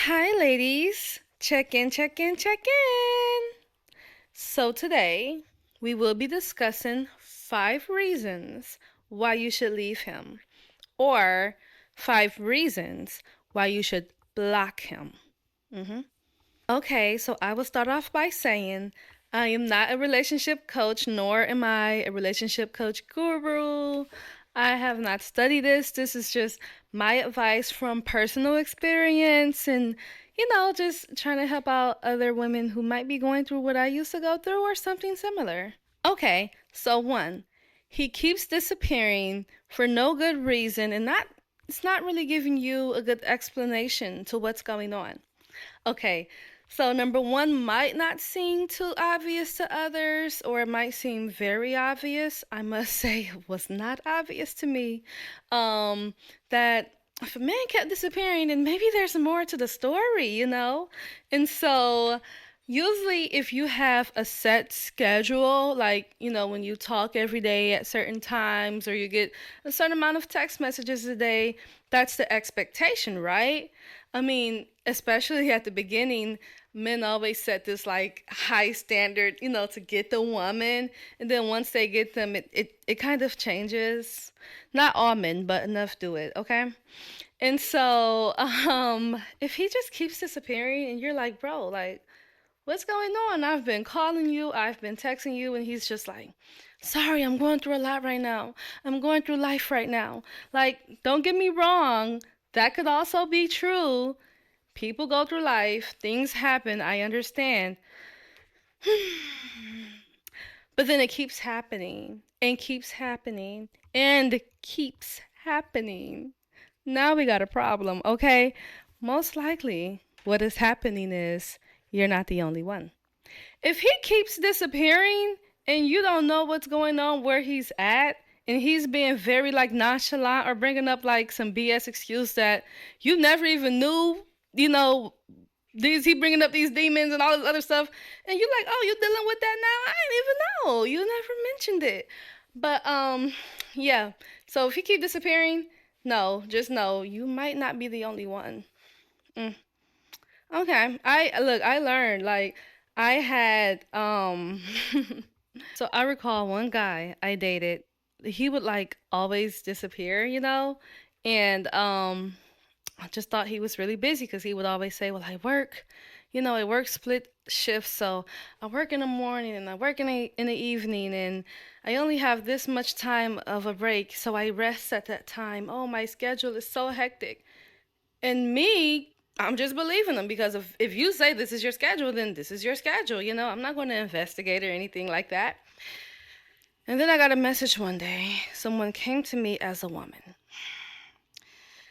Hi, ladies. Check in, check in, check in. So, today we will be discussing 5 reasons why you should leave him, or 5 reasons why you should block him. Okay, so I will start off by saying I am not a relationship coach, nor am I a relationship coach guru. I have not studied this. This is just my advice from personal experience and, just trying to help out other women who might be going through what I used to go through or something similar. Okay, so one, he keeps disappearing for no good reason and it's not really giving you a good explanation to what's going on. Okay, so number one might not seem too obvious to others, or it might seem very obvious. I must say it was not obvious to me. Um, that if a man kept disappearing, then maybe there's more to the story. And so usually if you have a set schedule, like, when you talk every day at certain times, or you get a certain amount of text messages a day, that's the expectation, right? I mean, especially at the beginning, men always set this like high standard, to get the woman. And then once they get them, it kind of changes. Not all men, but enough do it, okay? And so, if he just keeps disappearing and you're like, bro, like, what's going on? I've been calling you, I've been texting you, and he's just like, sorry, I'm going through a lot right now. I'm going through life right now. Like, don't get me wrong, that could also be true. People go through life, things happen, I understand. But then it keeps happening and keeps happening and keeps happening. Now we got a problem, okay? Most likely, what is happening is you're not the only one. If he keeps disappearing and you don't know what's going on, where he's at, and he's being very like nonchalant or bringing up like some BS excuse that you never even knew, you know, he bringing up these demons and all this other stuff, and you're like, oh, you dealing with that now? I didn't even know. You never mentioned it. But yeah. So if you keep disappearing, no, just know you might not be the only one. Mm. Okay. I learned like I had so I recall one guy I dated. He would like always disappear. And I just thought he was really busy because he would always say, well, I work split shifts, so I work in the morning and I work in the evening, and I only have this much time of a break, so I rest at that time. Oh, my schedule is so hectic. And me, I'm just believing them because if you say this is your schedule, then this is your schedule. I'm not going to investigate or anything like that. And then I got a message one day. Someone came to me as a woman.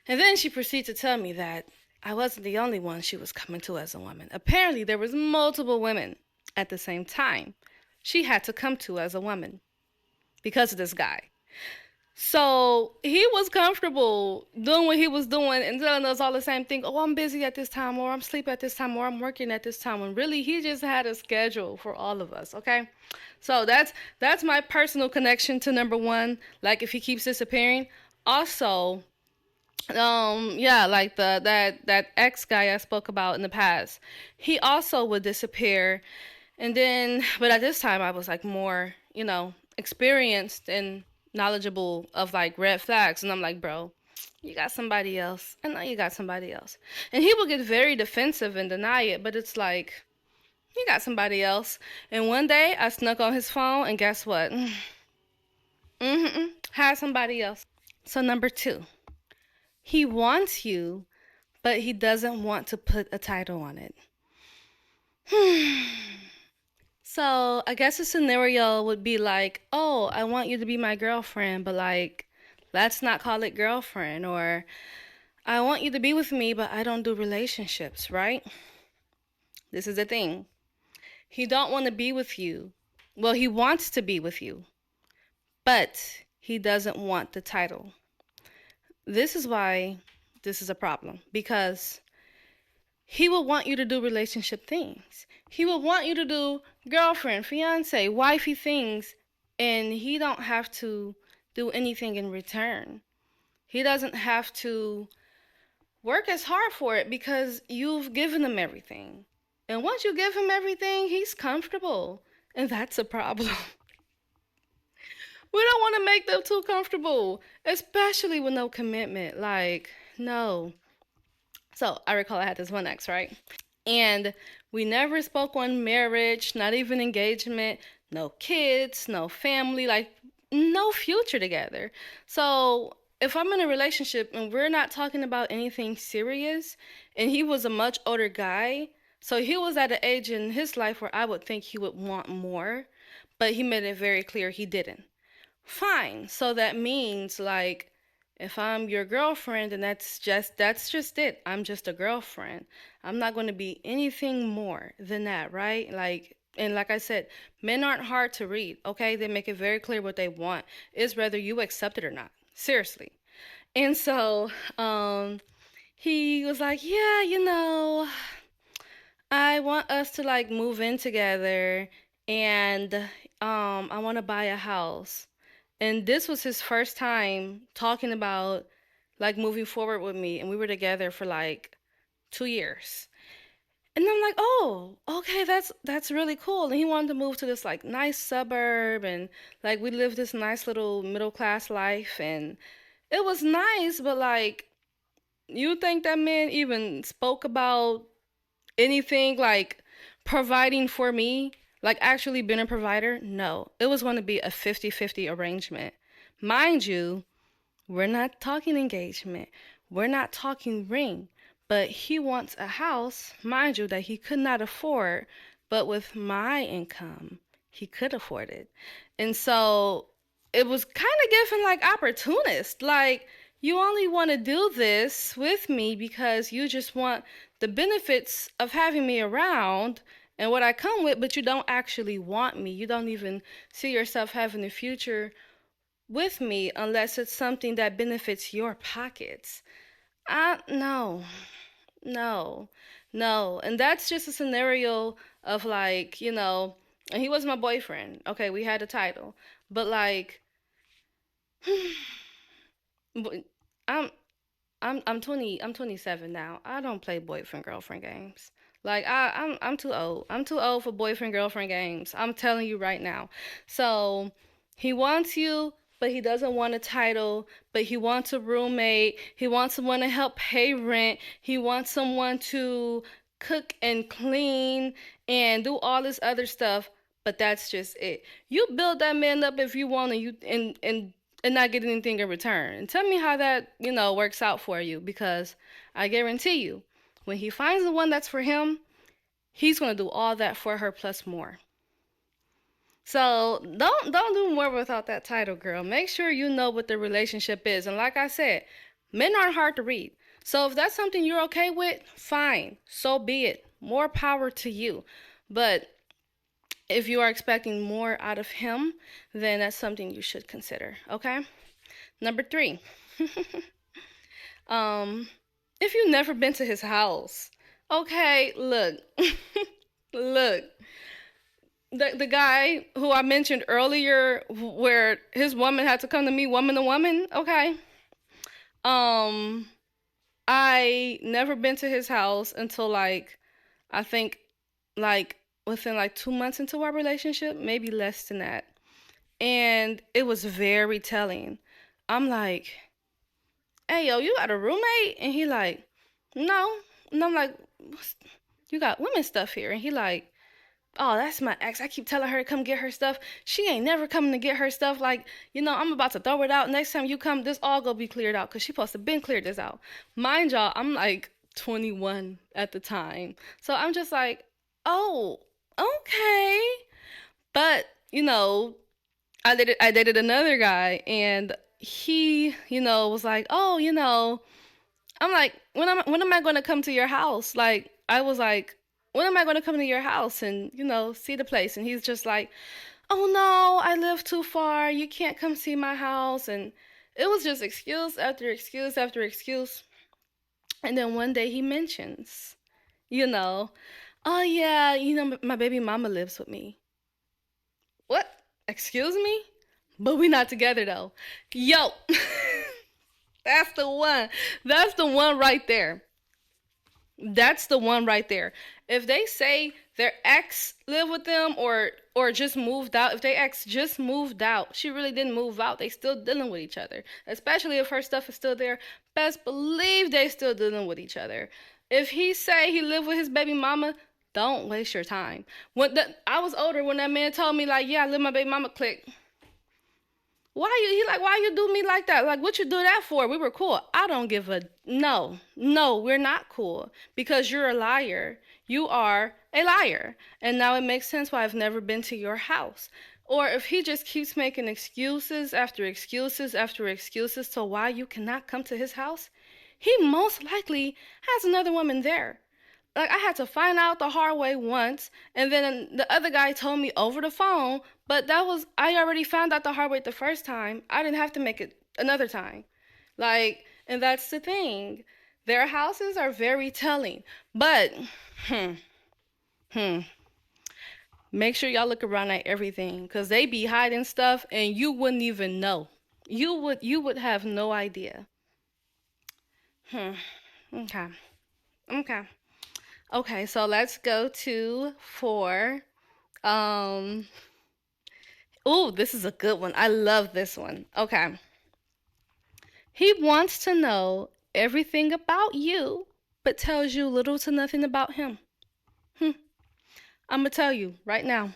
And then she proceeded to tell me that I wasn't the only one she was coming to as a woman. Apparently, there was multiple women at the same time she had to come to as a woman because of this guy. So he was comfortable doing what he was doing and telling us all the same thing. Oh, I'm busy at this time, or I'm asleep at this time, or I'm working at this time. When really he just had a schedule for all of us. Okay, so that's my personal connection to number one. Like if he keeps disappearing. Also, yeah, like that ex guy I spoke about in the past, he also would disappear. And then but at this time I was like more experienced and knowledgeable of like red flags, and I'm like, bro, you got somebody else. I know you got somebody else. And he would get very defensive and deny it, but it's like, you got somebody else. And one day I snuck on his phone, and guess what? Had somebody else. So number two, he wants you, but he doesn't want to put a title on it. So I guess a scenario would be like, oh, I want you to be my girlfriend, but like, let's not call it girlfriend. Or I want you to be with me, but I don't do relationships, right? This is the thing. He don't want to be with you. Well, he wants to be with you, but he doesn't want the title. This is why this is a problem, because he will want you to do relationship things. He will want you to do girlfriend, fiance, wifey things, and he don't have to do anything in return. He doesn't have to work as hard for it because you've given him everything. And once you give him everything, he's comfortable. And that's a problem. We don't want to make them too comfortable, especially with no commitment. Like, no. So I recall I had this one ex, right? And we never spoke on marriage, not even engagement, no kids, no family, like no future together. So if I'm in a relationship and we're not talking about anything serious, and he was a much older guy, so he was at an age in his life where I would think he would want more, but he made it very clear he didn't. Fine. So that means like if I'm your girlfriend and that's just it. I'm just a girlfriend. I'm not going to be anything more than that, right? Like and like I said, men aren't hard to read, okay? They make it very clear what they want. It's whether you accept it or not. Seriously. And so, he was like, "Yeah, I want us to like move in together and I want to buy a house." And this was his first time talking about like moving forward with me, and we were together for like 2 years. And I'm like, oh, okay, that's really cool. And he wanted to move to this like nice suburb, and like we lived this nice little middle class life, and it was nice. But like, you think that man even spoke about anything like providing for me, like actually being a provider? No, it was going to be a 50-50 arrangement. Mind you, we're not talking engagement, we're not talking ring, but he wants a house, mind you, that he could not afford, but with my income, he could afford it. And so it was kind of given like opportunist, like you only want to do this with me because you just want the benefits of having me around and what I come with, but you don't actually want me. You don't even see yourself having a future with me unless it's something that benefits your pockets. No, no, no. And that's just a scenario of like, and he was my boyfriend. Okay, we had a title. But like but I'm I'm 20, I'm 27 now. I don't play boyfriend girlfriend games. Like I'm too old. I'm too old for boyfriend girlfriend games. I'm telling you right now. So he wants you, but he doesn't want a title, but he wants a roommate. He wants someone to help pay rent. He wants someone to cook and clean and do all this other stuff, but that's just it. You build that man up if you want, and you and not get anything in return. And tell me how that, works out for you, because I guarantee you, when he finds the one that's for him, he's going to do all that for her plus more. So don't do more without that title, girl. Make sure you know what the relationship is. And like I said, men aren't hard to read. So if that's something you're okay with, fine. So be it. More power to you. But if you are expecting more out of him, then that's something you should consider. Okay? Number three. um, if you've never been to his house, okay, look, look, the guy who I mentioned earlier, where his woman had to come to me, woman to woman. Okay, um, I never been to his house until like I think like within like 2 months into our relationship, maybe less than that, and it was very telling. I'm like, "Hey, yo, you got a roommate?" And he like, "No," and I'm like, "You got women stuff here?" And he like, "Oh, that's my ex. I keep telling her to come get her stuff. She ain't never coming to get her stuff. Like, I'm about to throw it out. Next time you come, this all gonna be cleared out because she supposed to been cleared this out." Mind y'all, I'm like 21 at the time. So I'm just like, oh, okay. But, I dated another guy, and he, was like, "Oh, I'm like, when am I going to come to your house?" Like, I was like, "When am I going to come to your house and, see the place?" And he's just like, "Oh no, I live too far. You can't come see my house." And it was just excuse after excuse after excuse. And then one day he mentions, you know, "Oh yeah, my baby mama lives with me." What? Excuse me? But we not together though. Yo. That's the one. That's the one right there. That's the one right there. If they say their ex lived with them or just moved out, if their ex just moved out, she really didn't move out. They still dealing with each other. Especially if her stuff is still there. Best believe they still dealing with each other. If he say he lived with his baby mama, don't waste your time. I was older when that man told me like, yeah, I live with my baby mama. Click. Why you do me like that? Like, what you do that for? We were cool. I don't give a no, we're not cool because you're a liar. You are a liar. And now it makes sense why I've never been to your house. Or if he just keeps making excuses after excuses after excuses to why you cannot come to his house, he most likely has another woman there. Like, I had to find out the hard way once, and then the other guy told me over the phone, but that was I already found out the hard way the first time. I didn't have to make it another time. Like, and that's the thing. Their houses are very telling. But hmm, hmm, make sure y'all look around at everything cuz they be hiding stuff and you wouldn't even know. You would have no idea. Hmm. Okay. Okay. Okay, so let's go to four. Um, oh, this is a good one. I love this one. Okay. He wants to know everything about you, but tells you little to nothing about him. Hmm. I'm gonna tell you right now.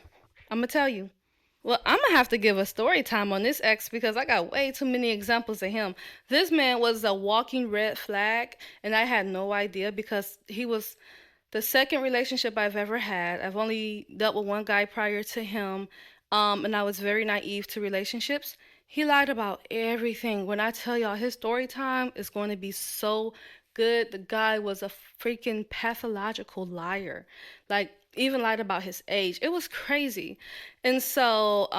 I'm gonna tell you. Well, I'm gonna have to give a story time on this ex because I got way too many examples of him. This man was a walking red flag, and I had no idea because he was the second relationship I've ever had. I've only dealt with one guy prior to him, and I was very naive to relationships. He lied about everything. When I tell y'all his story time is going to be so good. The guy was a freaking pathological liar. Like, even lied about his age. It was crazy. And so,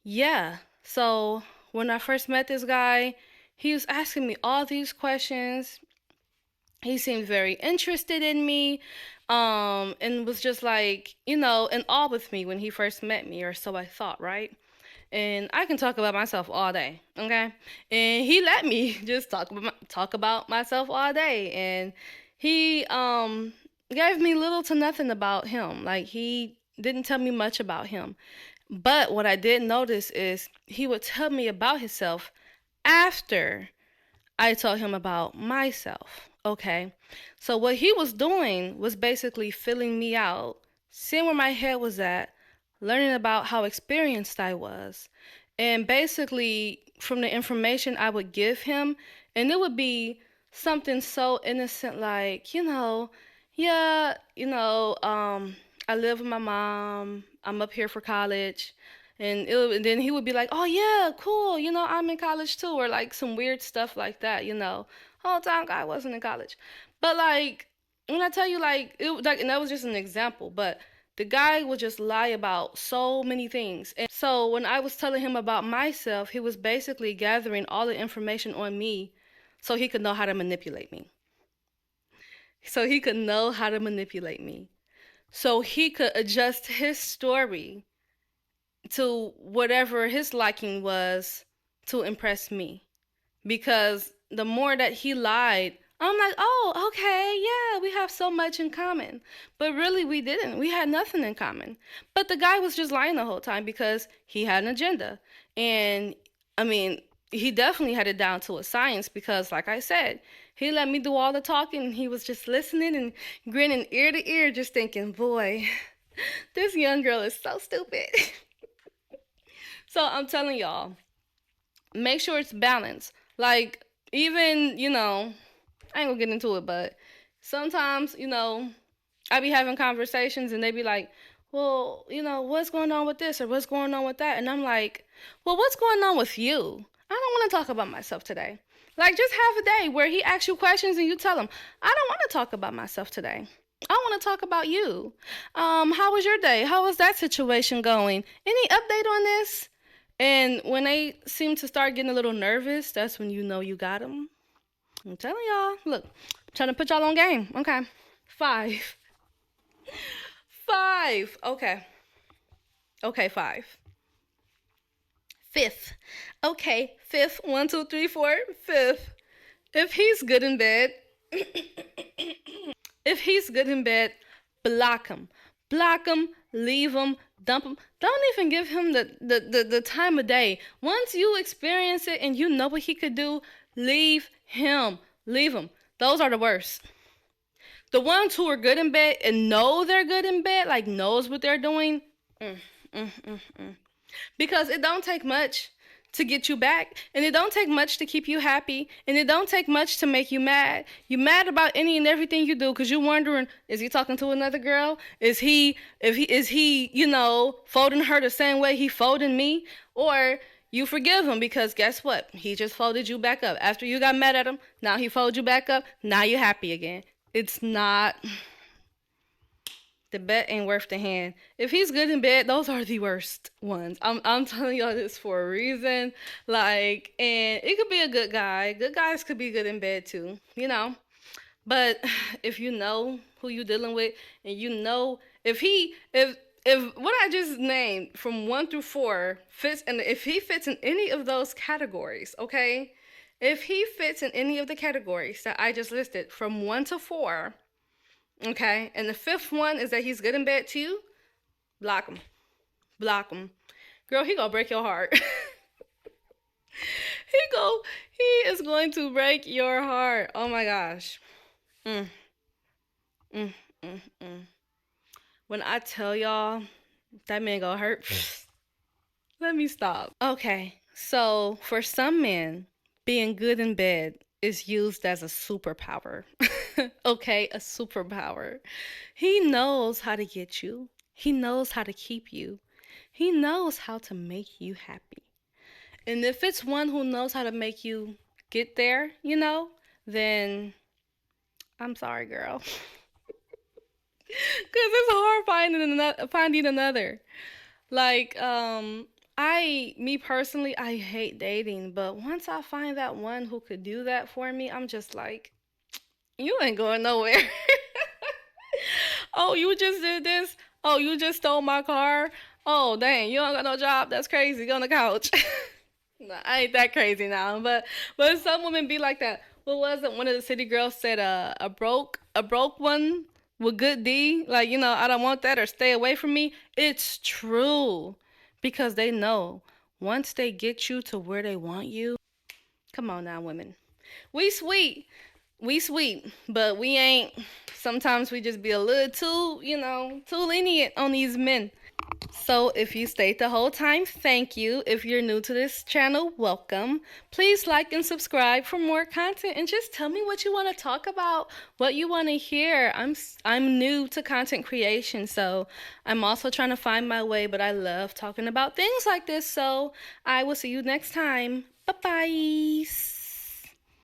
yeah. So when I first met this guy, he was asking me all these questions. He seemed very interested in me, and was just like, in awe with me when he first met me, or so I thought, right? And I can talk about myself all day, okay? And he let me just talk about myself all day, and he gave me little to nothing about him. Like, he didn't tell me much about him. But what I did notice is he would tell me about himself after I told him about myself. Okay. So what he was doing was basically filling me out, seeing where my head was at, learning about how experienced I was, and basically from the information I would give him, and it would be something so innocent like, yeah, I live with my mom. I'm up here for college. And then he would be like, "Oh yeah, cool. I'm in college too," or like some weird stuff like that. Whole time guy wasn't in college, but like when I tell you, like and that was just an example. But the guy would just lie about so many things. And so when I was telling him about myself, he was basically gathering all the information on me, so he could know how to manipulate me. So he could know how to manipulate me. So he could adjust his story to whatever his liking was to impress me. Because the more that he lied, I'm like, oh, okay, yeah, we have so much in common. But really, we didn't. We had nothing in common. But the guy was just lying the whole time because he had an agenda. And I mean, he definitely had it down to a science because, like I said, he let me do all the talking and he was just listening and grinning ear to ear, just thinking, boy, this young girl is so stupid. So I'm telling y'all, make sure it's balanced. Like, even, I ain't gonna get into it, but sometimes, I be having conversations and they be like, well, what's going on with this or what's going on with that? And I'm like, well, what's going on with you? I don't want to talk about myself today. Like, just have a day where he asks you questions and you tell him, I don't want to talk about myself today. I want to talk about you. How was your day? How was that situation going? Any update on this? And when they seem to start getting a little nervous, that's when you know you got them. I'm telling y'all. Look, I'm trying to put y'all on game. Okay. Five. Five. Okay. Okay, five. Fifth. Okay, fifth. One, two, three, four. Fifth. If he's good in bed, if he's good in bed, block him. Block him, leave him, dump him. Don't even give him the time of day. Once you experience it and you know what he could do, leave him. Leave him. Those are the worst. The ones who are good in bed and know they're good in bed, like knows what they're doing, mm, mm, mm, mm. Because it don't take much to get you back, and it don't take much to keep you happy, and it don't take much to make you mad. You mad about any and everything you do because you're wondering, is he talking to another girl? Is he folding her the same way he folding me? Or you forgive him because guess what? He just folded you back up. After you got mad at him, now he folded you back up. Now you're happy again. It's not, the bet ain't worth the hand. If he's good in bed, those are the worst ones. I'm telling y'all this for a reason. Like, and it could be a good guy. Good guys could be good in bed too, you know. But if you know who you dealing with, and you know if what I just named from 1 through 4 fits, and if he fits in any of those categories, okay? If he fits in any of the categories that I just listed from 1 to 4, okay, and the fifth one is that he's good in bed too, block him. Block him. Girl, he gonna break your heart. He is going to break your heart. Oh my gosh. Mm, mm, mm, mm. When I tell y'all that man gonna hurt, let me stop. Okay, so for some men, being good in bed is used as a superpower. Okay, a superpower. He knows how to get you, he knows how to keep you, he knows how to make you happy. And if it's one who knows how to make you get there, then I'm sorry, girl. Because it's hard finding another. Like, me personally, I hate dating, but once I find that one who could do that for me, I'm just like, you ain't going nowhere. Oh, you just did this? Oh, you just stole my car? Oh, dang, you don't got no job? That's crazy. Go on the couch. No, I ain't that crazy now, but some women be like that. What was it? One of the city girls said, a broke one with good D, like I don't want that or stay away from me. It's true, because they know once they get you to where they want you. Come on now, women. We sweet, we sweet, but we ain't. Sometimes we just be a little too lenient on these men. So if you stayed the whole time, thank you. If you're new to this channel, welcome. Please like and subscribe for more content, and just tell me what you want to talk about, what you want to hear. I'm new to content creation, so I'm also trying to find my way, but I love talking about things like this. So I will see you next time. Bye-bye.